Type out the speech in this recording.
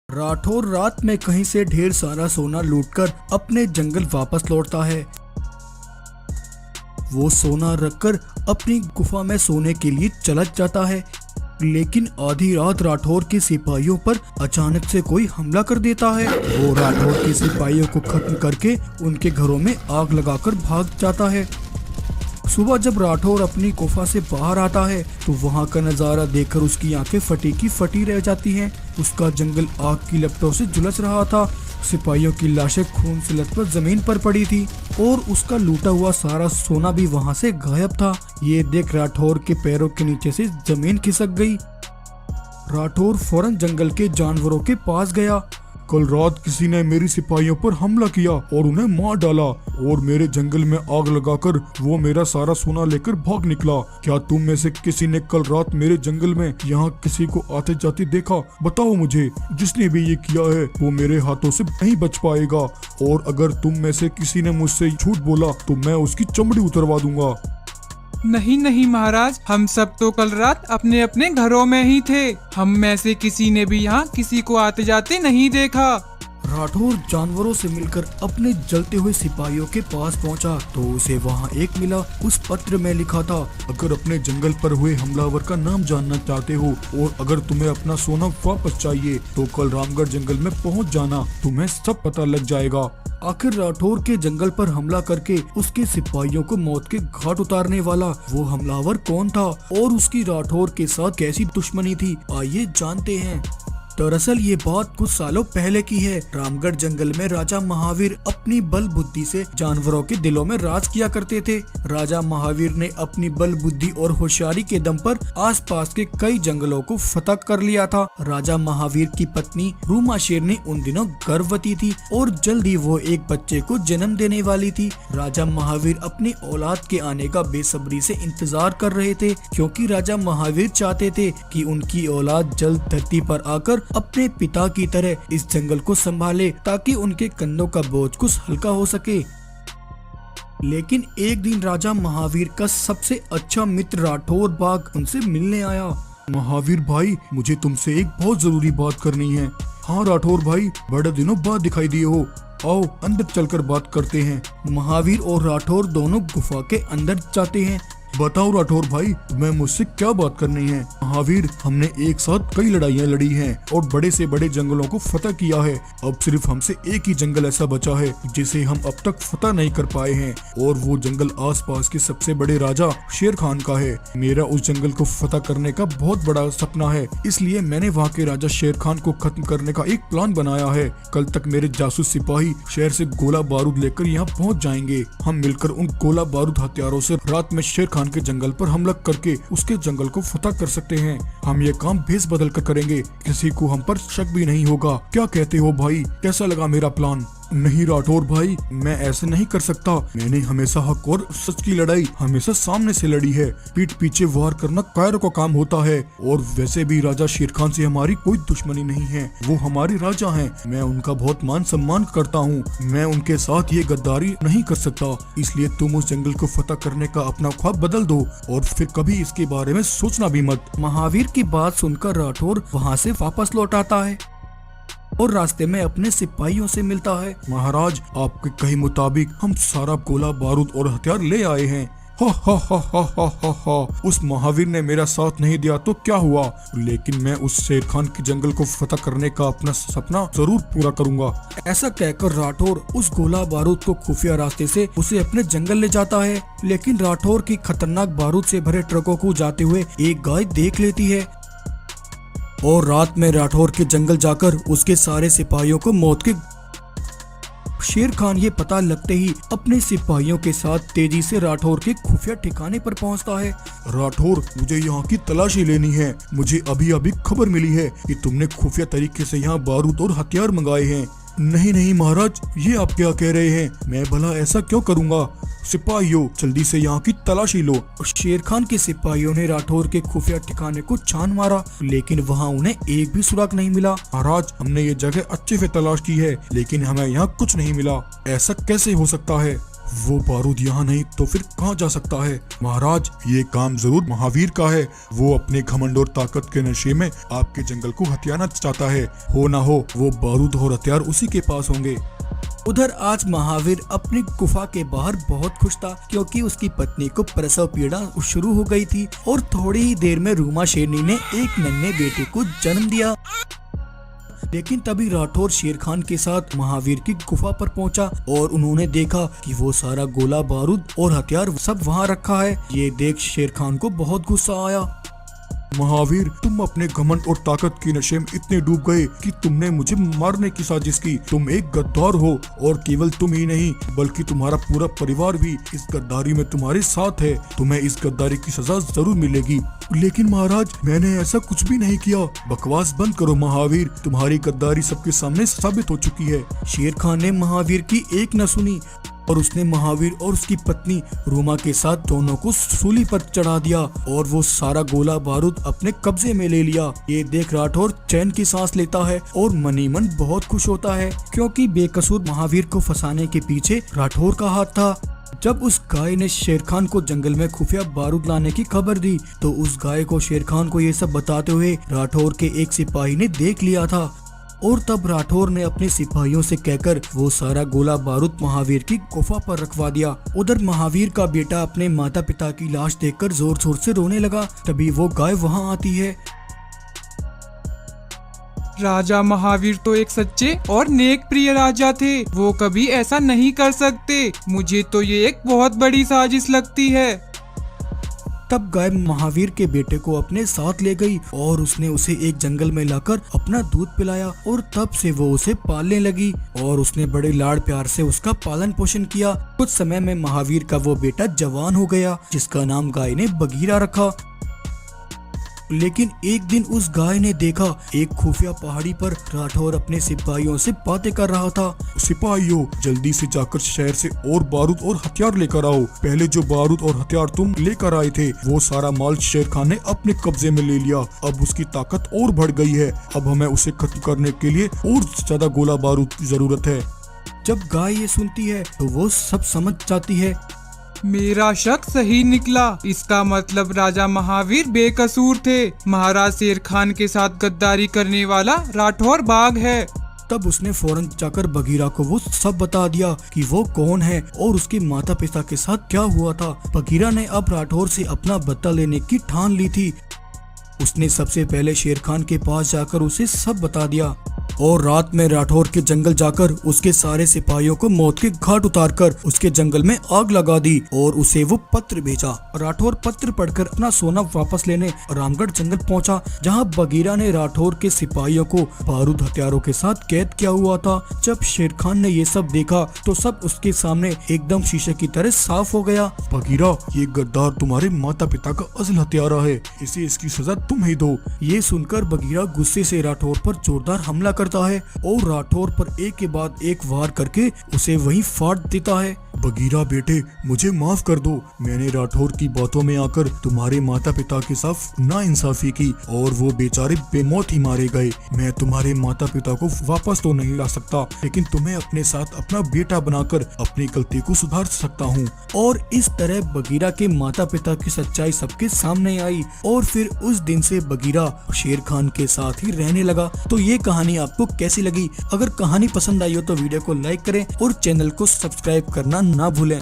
राठौर रात में कहीं से ढेर सारा सोना लूटकर अपने जंगल वापस लौटता है। वो सोना रखकर अपनी गुफा में सोने के लिए चला जाता है, लेकिन आधी रात राठौर के सिपाहियों पर अचानक से कोई हमला कर देता है। वो राठौर के सिपाहियों को खत्म करके उनके घरों में आग लगाकर भाग जाता है। सुबह जब राठौर अपनी गुफा से बाहर आता है तो वहाँ का नजारा देखकर उसकी आंखें फटी की फटी रह जाती हैं। उसका जंगल आग की लपटों से झुलस रहा था। सिपाहियों की लाशें खून से लथपथ जमीन पर पड़ी थी और उसका लूटा हुआ सारा सोना भी वहाँ से गायब था। ये देख राठौर के पैरों के नीचे से जमीन खिसक गई। राठौर फौरन जंगल के जानवरों के पास गया। कल रात किसी ने मेरी सिपाहियों पर हमला किया और उन्हें मार डाला और मेरे जंगल में आग लगाकर वो मेरा सारा सोना लेकर भाग निकला। क्या तुम में से किसी ने कल रात मेरे जंगल में यहाँ किसी को आते जाते देखा? बताओ मुझे। जिसने भी ये किया है वो मेरे हाथों से नहीं बच पाएगा, और अगर तुम में से किसी ने मुझसे झूठ बोला तो मैं उसकी चमड़ी उतरवा दूंगा। नहीं नहीं महाराज, हम सब तो कल रात अपने अपने घरों में ही थे। हम में से किसी ने भी यहाँ किसी को आते जाते नहीं देखा। राठौर जानवरों से मिलकर अपने जलते हुए सिपाहियों के पास पहुंचा तो उसे वहां एक मिला। उस पत्र में लिखा था, अगर अपने जंगल पर हुए हमलावर का नाम जानना चाहते हो और अगर तुम्हें अपना सोना वापस चाहिए तो कल रामगढ़ जंगल में पहुंच जाना, तुम्हें सब पता लग जाएगा। आखिर राठौर के जंगल पर हमला करके उसके सिपाहियों को मौत के घाट उतारने वाला वो हमलावर कौन था और उसकी राठौर के साथ कैसी दुश्मनी थी, आइए जानते हैं। दरअसल ये बात कुछ सालों पहले की है। रामगढ़ जंगल में राजा महावीर अपनी बल बुद्धि से जानवरों के दिलों में राज किया करते थे। राजा महावीर ने अपनी बल बुद्धि और होशियारी के दम पर आसपास के कई जंगलों को फतह कर लिया था। राजा महावीर की पत्नी रूमा शेरनी उन दिनों गर्भवती थी और जल्द ही वो एक बच्चे को जन्म देने वाली थी। राजा महावीर अपनी औलाद के आने का बेसब्री से इंतजार कर रहे थे, क्योंकि राजा महावीर चाहते थे कि उनकी औलाद जल्द धरती पर आकर अपने पिता की तरह इस जंगल को संभाले, ताकि उनके कंधों का बोझ कुछ हल्का हो सके। लेकिन एक दिन राजा महावीर का सबसे अच्छा मित्र राठौर बाघ उनसे मिलने आया। महावीर भाई, मुझे तुमसे एक बहुत जरूरी बात करनी है। हाँ राठौर भाई, बड़े दिनों बाद दिखाई दिए हो, आओ अंदर चलकर बात करते हैं। महावीर और राठौर दोनों गुफा के अंदर जाते हैं। बताओ राठौर भाई, तुम्हें मुझसे क्या बात करनी है? महावीर, हमने एक साथ कई लड़ाइयाँ लड़ी हैं और बड़े से बड़े जंगलों को फतह किया है। अब सिर्फ हमसे एक ही जंगल ऐसा बचा है जिसे हम अब तक फतह नहीं कर पाए हैं, और वो जंगल आसपास के सबसे बड़े राजा शेर खान का है। मेरा उस जंगल को फतह करने का बहुत बड़ा सपना है, इसलिए मैंने वहाँ के राजा शेर खान को खत्म करने का एक प्लान बनाया है। कल तक मेरे जासूस सिपाही शहर से गोला बारूद लेकर यहाँ पहुँच जाएंगे। हम मिलकर उन गोला बारूद हथियारों से रात में शेर खान के जंगल पर हमला करके उसके जंगल को फतह कर सकते हैं। हम ये काम भेस बदल कर करेंगे, किसी को हम पर शक भी नहीं होगा। क्या कहते हो भाई, कैसा लगा मेरा प्लान? नहीं राठौर भाई, मैं ऐसे नहीं कर सकता। मैंने हमेशा हक और सच की लड़ाई हमेशा सामने से लड़ी है। पीठ पीछे वार करना कायरों का काम होता है, और वैसे भी राजा शेर खान से हमारी कोई दुश्मनी नहीं है। वो हमारे राजा हैं, मैं उनका बहुत मान सम्मान करता हूँ। मैं उनके साथ ये गद्दारी नहीं कर सकता, इसलिए तुम उस जंगल को फतह करने का अपना ख्वाब बदल दो और फिर कभी इसके बारे में सोचना भी मत। महावीर की बात सुनकर राठौर वहाँ से वापस लौट आता है और रास्ते में अपने सिपाहियों से मिलता है। महाराज, आपके कहे मुताबिक हम सारा गोला बारूद और हथियार ले आए हैं। हा हा हा हा हा हा हा। उस महावीर ने मेरा साथ नहीं दिया तो क्या हुआ, लेकिन मैं उस शेर खान के जंगल को फतह करने का अपना सपना जरूर पूरा करूंगा। ऐसा कहकर राठौर उस गोला बारूद को खुफिया रास्ते से उसे अपने जंगल ले जाता है, लेकिन राठौर की खतरनाक बारूद से भरे ट्रकों को जाते हुए एक गाय देख लेती है और रात में राठौर के जंगल जाकर उसके सारे सिपाहियों को मौत के शेर खान ये पता लगते ही अपने सिपाहियों के साथ तेजी से राठौर के खुफिया ठिकाने पर पहुंचता है। राठौर, मुझे यहाँ की तलाशी लेनी है। मुझे अभी अभी खबर मिली है कि तुमने खुफिया तरीके से यहाँ बारूद और हथियार मंगाए हैं। नहीं नहीं महाराज, ये आप क्या कह रहे हैं? मैं भला ऐसा क्यों करूँगा? सिपाहियों, जल्दी से यहाँ की तलाशी लो। शेर खान के सिपाहियों ने राठौर के खुफिया ठिकाने को छान मारा, लेकिन वहाँ उन्हें एक भी सुराग नहीं मिला। महाराज, हमने ये जगह अच्छे से तलाश की है, लेकिन हमें यहाँ कुछ नहीं मिला। ऐसा कैसे हो सकता है? वो बारूद यहाँ नहीं तो फिर कहाँ जा सकता है? महाराज, ये काम जरूर महावीर का है। वो अपने घमंड और ताकत के नशे में आपके जंगल को हथियाना चाहता है। हो ना हो वो बारूद और हथियार उसी के पास होंगे। उधर आज महावीर अपनी गुफा के बाहर बहुत खुश था, क्योंकि उसकी पत्नी को प्रसव पीड़ा शुरू हो गई थी और थोड़ी ही देर में रूमा शेरनी ने एक नन्हे बेटे को जन्म दिया। लेकिन तभी राठौर शेर खान के साथ महावीर की गुफा पर पहुंचा और उन्होंने देखा कि वो सारा गोला बारूद और हथियार सब वहां रखा है। ये देख शेर खान को बहुत गुस्सा आया। महावीर, तुम अपने घमंड और ताकत के नशे में इतने डूब गए कि तुमने मुझे मारने की साजिश की। तुम एक गद्दार हो और केवल तुम ही नहीं बल्कि तुम्हारा पूरा परिवार भी इस गद्दारी में तुम्हारे साथ है। तुम्हें इस गद्दारी की सजा जरूर मिलेगी। लेकिन महाराज, मैंने ऐसा कुछ भी नहीं किया। बकवास बंद करो महावीर, तुम्हारी गद्दारी सबके सामने साबित हो चुकी है। शेर खान ने महावीर की एक न सुनी और उसने महावीर और उसकी पत्नी रूमा के साथ दोनों को सूली पर चढ़ा दिया और वो सारा गोला बारूद अपने कब्जे में ले लिया। ये देख राठौर चैन की सांस लेता है और मनी मन बहुत खुश होता है, क्योंकि बेकसूर महावीर को फंसाने के पीछे राठौर का हाथ था। जब उस गाय ने शेर खान को जंगल में खुफिया बारूद लाने की खबर दी तो उस गाय को शेर खान को ये सब बताते हुए राठौर के एक सिपाही ने देख लिया था और तब राठौर ने अपने सिपाहियों से कहकर वो सारा गोला बारूद महावीर की गुफा पर रखवा दिया। उधर महावीर का बेटा अपने माता पिता की लाश देखकर जोर जोर से रोने लगा। तभी वो गाय वहां आती है। राजा महावीर तो एक सच्चे और नेक प्रिय राजा थे। वो कभी ऐसा नहीं कर सकते। मुझे तो ये एक बहुत बड़ी साजिश लगती है। तब गाय महावीर के बेटे को अपने साथ ले गई और उसने उसे एक जंगल में लाकर अपना दूध पिलाया और तब से वो उसे पालने लगी और उसने बड़े लाड़ प्यार से उसका पालन पोषण किया। कुछ समय में महावीर का वो बेटा जवान हो गया, जिसका नाम गाय ने बगीरा रखा। लेकिन एक दिन उस गाय ने देखा एक खुफिया पहाड़ी पर राठौर अपने सिपाहियों से बातें कर रहा था। सिपाहियों, जल्दी से जाकर शहर से और बारूद और हथियार लेकर आओ। पहले जो बारूद और हथियार तुम लेकर आए थे वो सारा माल शेर खान ने अपने कब्जे में ले लिया। अब उसकी ताकत और बढ़ गई है। अब हमें उसे खत्म करने के लिए और ज्यादा गोला बारूद की जरूरत है। जब गाय ये सुनती है तो वो सब समझ जाती है। मेरा शक सही निकला। इसका मतलब राजा महावीर बेकसूर थे। महाराज शेर खान के साथ गद्दारी करने वाला राठौर बाघ है। तब उसने फौरन जाकर बगीरा को वो सब बता दिया कि वो कौन है और उसके माता पिता के साथ क्या हुआ था। बगीरा ने अब राठौर से अपना बदला लेने की ठान ली थी। उसने सबसे पहले शेर खान के पास जाकर उसे सब बता दिया और रात में राठौर के जंगल जाकर उसके सारे सिपाहियों को मौत के घाट उतारकर उसके जंगल में आग लगा दी और उसे वो पत्र भेजा। राठौर पत्र पढ़कर अपना सोना वापस लेने रामगढ़ जंगल पहुंचा, जहां बगीरा ने राठौर के सिपाहियों को बारूद हथियारों के साथ कैद किया हुआ था। जब शेर खान ने ये सब देखा तो सब उसके सामने एकदम शीशे की तरह साफ हो गया। बगीरा, ये गद्दार तुम्हारे माता पिता का असल हत्यारा है। इसे इसकी सजा तुम ही दो। ये सुनकर बगीरा गुस्से से राठौर पर जोरदार हमला करता है और राठौर पर एक के बाद एक वार करके उसे वहीं फाड़ देता है। बगीरा बेटे, मुझे माफ कर दो। मैंने राठौर की बातों में आकर तुम्हारे माता पिता के साथ नाइंसाफी की और वो बेचारे बेमौत ही मारे गए। मैं तुम्हारे माता पिता को वापस तो नहीं ला सकता, लेकिन तुम्हें अपने साथ अपना बेटा बनाकर अपनी गलती को सुधार सकता हूँ। और इस तरह बगीरा के माता पिता की सच्चाई सबके सामने आई और फिर उस दिन से बगीरा शेर खान के साथ ही रहने लगा। तो ये कहानी आपको कैसी लगी? अगर कहानी पसंद आई हो तो वीडियो को लाइक करें और चैनल को सब्सक्राइब करना ना भूलें।